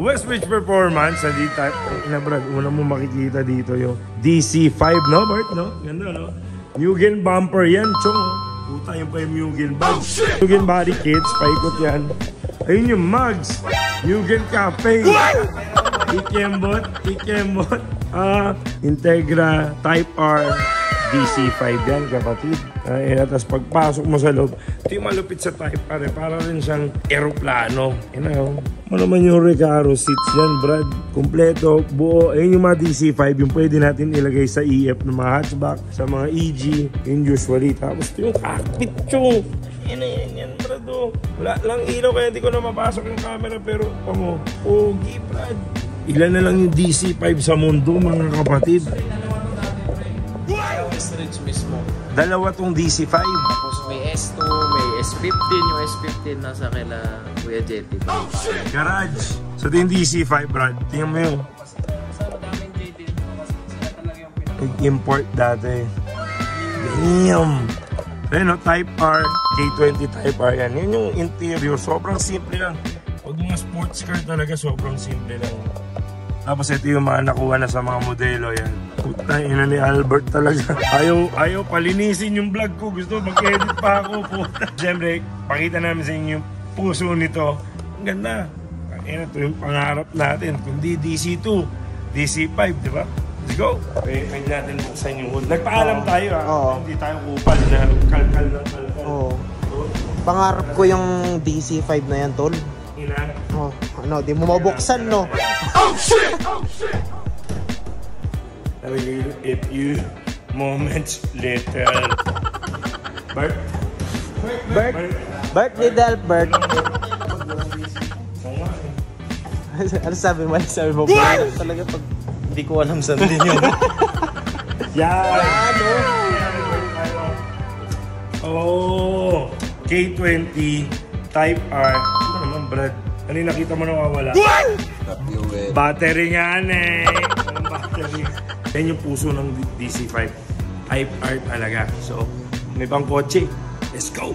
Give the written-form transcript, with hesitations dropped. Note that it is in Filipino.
Westbridge Performance, dito tayo, Brad, una mo makikita dito yung DC5, no, Bart, no? Ganda, no? Mugen bumper yan, chong. Puta, yung pa yung Mugen bag. Mugen body kits, paikot yan. Ayun yung mugs. Mugen Cafe. Ikembot. Integra Type R. DC5 yan, kapatid. Tapos pagpasok mo sa loob, ito yung malupit sa Type R. Para rin siyang aeroplano. Ano naman yung Recaro seats yan, Brad. Kompleto, buo. Ayun yung mga DC5, yung pwede natin ilagay sa EF ng mga hatchback, sa mga EG, yun usually. Tapos ito yung cockpit yung. Yan, Brad. Wala lang ilaw, kaya hindi ko na mapasok yung camera. Pero, pogi, Brad. Ilan na lang yung DC5 sa mundo, mga kapatid. Westridge mismo. Dalawa tong DC5. Tapos may S2, may S15. Yung S15 nasa kila Kuya Jetty. Garage. So ito yung DC5, Brad. Tingnan mo yung import dati. Damn. Ayun, Type R, K20 Type R yan. Yan yung interior. Sobrang simple lang. Pag mga sports car talaga, sobrang simple lang. Tapos ito yung mga nakuha na sa mga modelo yan. Puta, ina ni Albert talaga. Ayaw palinisin yung vlog ko. Gusto mag-edit pa ako. Puta. Siyempre, pakita namin sa inyo yung puso nito. Ang ganda. Ito yung pangarap natin. Kundi DC2, DC5, di ba? Let's go. Okay, pwede natin buksan yung hood. Nagpaalam tayo ha. Hindi tayo kupal na kalkal na kalkal. Pangarap ko yung DC5 na yan, tol. Di mo mabuksan, no? Oh shit! A few moments later. Bert, little Bert. Ano sabi mo? Bert? Talaga pag hindi ko alam saan din yun. Yan! K20 Type R. Ano naman, Brad? Ano yung nakita mo nawawala? Battery nga, battery. Yan yung puso ng DC5. Type R talaga. So, may pang kotse. Let's go!